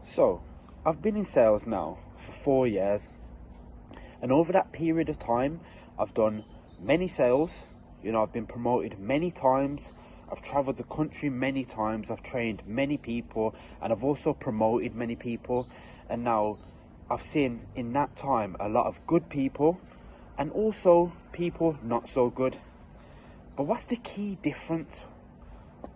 So, I've been in sales now for 4 years, and over that period of time, I've done many sales. I've been promoted many times, I've traveled the country many times, I've trained many people, and I've also promoted many people. And now I've seen in that time a lot of good people and also people not so good. But what's the key difference?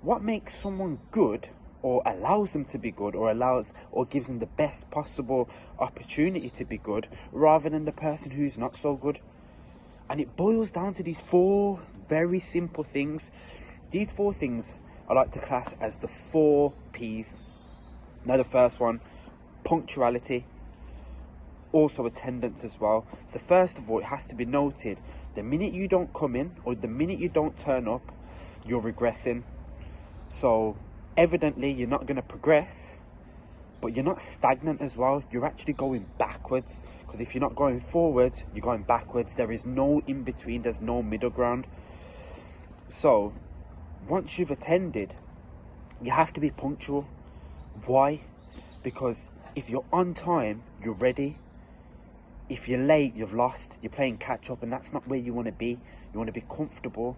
What makes someone good, or allows them to be good, or gives them the best possible opportunity to be good, rather than the person who's not so good? And it boils down to these four very simple things. These four things I like to class as the 4P's. Now, the first one, punctuality, also attendance as well. So first of all, it has to be noted, the minute you don't come in, or the minute you don't turn up, you're regressing. So evidently you're not going to progress, but you're not stagnant as well. You're actually going backwards, because if you're not going forwards, you're going backwards. There is no in between, there's no middle ground. So once you've attended, you have to be punctual. Why? Because if you're on time, you're ready. If you're late, you've lost. You're playing catch up, and that's not where you want to be. You want to be comfortable,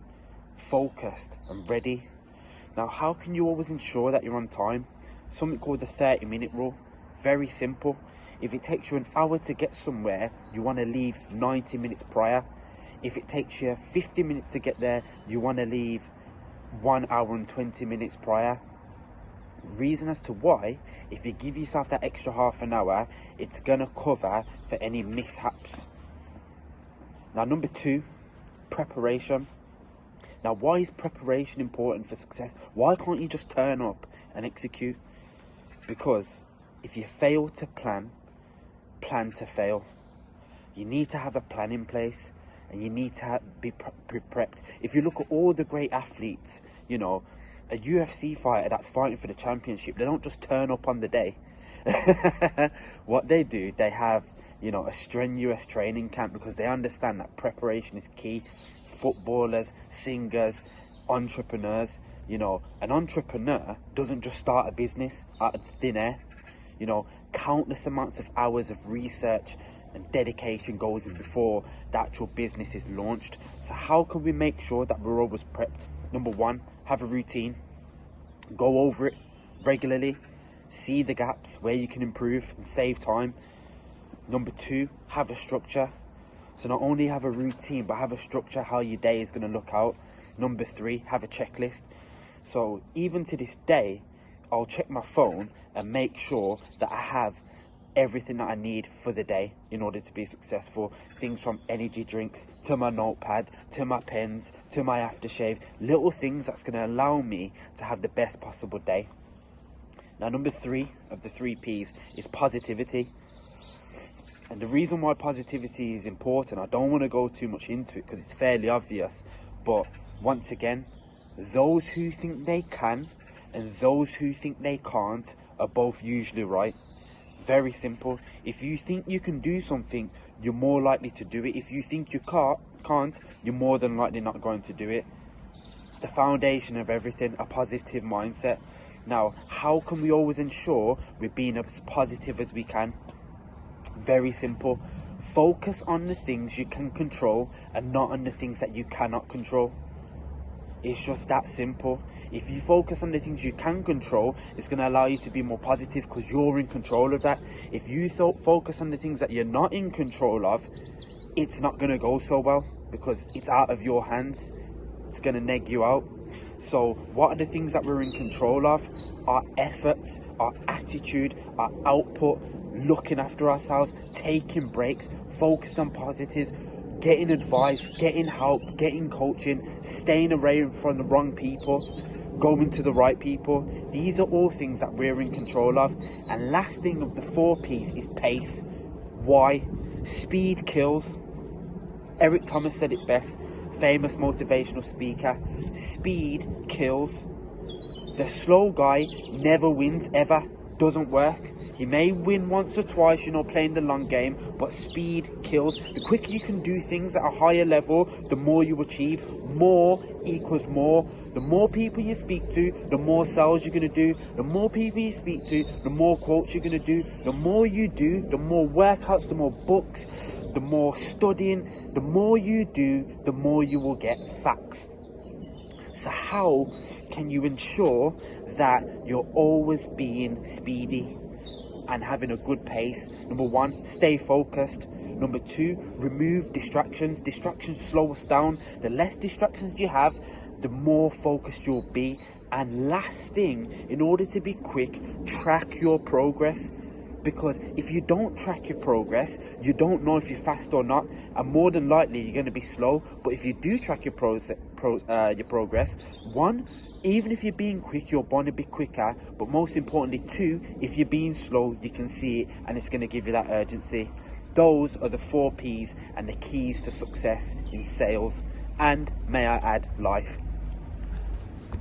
focused and ready. Now, how can you always ensure that you're on time? Something called the 30-minute rule. Very simple. If it takes you an hour to get somewhere, you want to leave 90 minutes prior. If it takes you 50 minutes to get there, you want to leave 1 hour and 20 minutes prior. Reason as to why, if you give yourself that extra half an hour, it's gonna cover for any mishaps. Now, number two, preparation. Now, why is preparation important for success? Why can't you just turn up and execute? Because if you fail to plan to fail. You need to have a plan in place, and you need to be prepped. If you look at all the great athletes, a UFC fighter that's fighting for the championship, they don't just turn up on the day. What they do, they have, a strenuous training camp, because they understand that preparation is key. Footballers, singers, entrepreneurs, an entrepreneur doesn't just start a business out of thin air. Countless amounts of hours of research and dedication goes in before the actual business is launched. So how can we make sure that we're always prepped? Number one, have a routine. Go over it regularly. See the gaps where you can improve and save time. Number two, have a structure. So not only have a routine, but have a structure how your day is going to look out. Number three, have a checklist. So even to this day, I'll check my phone and make sure that I have everything that I need for the day in order to be successful. Things from energy drinks to my notepad, to my pens, to my aftershave. Little things that's going to allow me to have the best possible day. Now, number three of the 3P's is positivity. And the reason why positivity is important, I don't want to go too much into it because it's fairly obvious. But once again, those who think they can and those who think they can't are both usually right. Very simple. If you think you can do something, you're more likely to do it. If you think you can't, you're more than likely not going to do it. It's the foundation of everything, a positive mindset. Now, how can we always ensure we're being as positive as we can? Very simple. Focus on the things you can control and not on the things that you cannot control. It's just that simple. If you focus on the things you can control, it's going to allow you to be more positive because you're in control of that. If you focus on the things that you're not in control of, it's not going to go so well because it's out of your hands. It's going to neg you out. So what are the things that we're in control of? Our efforts, our attitude, our output, looking after ourselves, taking breaks, focus on positives, getting advice, getting help, getting coaching, staying away from the wrong people, going to the right people. These are all things that we're in control of. And last thing of the 4P's is pace. Why? Speed kills. Eric Thomas said it best, famous motivational speaker. Speed kills. The slow guy never wins ever. Doesn't work. He may win once or twice, playing the long game, but speed kills. The quicker you can do things at a higher level, the more you achieve. More equals more. The more people you speak to, the more sales you're going to do. The more people you speak to, the more quotes you're going to do. The more you do, the more workouts, the more books, the more studying. The more you do, the more you will get facts. So how can you ensure that you're always being speedy and having a good pace? Number one, stay focused. Number two, remove distractions. Distractions slow us down. The less distractions you have, the more focused you'll be. And last thing, in order to be quick, track your progress. Because if you don't track your progress, you don't know if you're fast or not, and more than likely you're going to be slow. But if you do track your progress, one, even if you're being quick, you're bound to be quicker. But most importantly, two, if you're being slow, you can see it, and it's going to give you that urgency. Those are the 4 P's and the keys to success in sales, and may I add, life.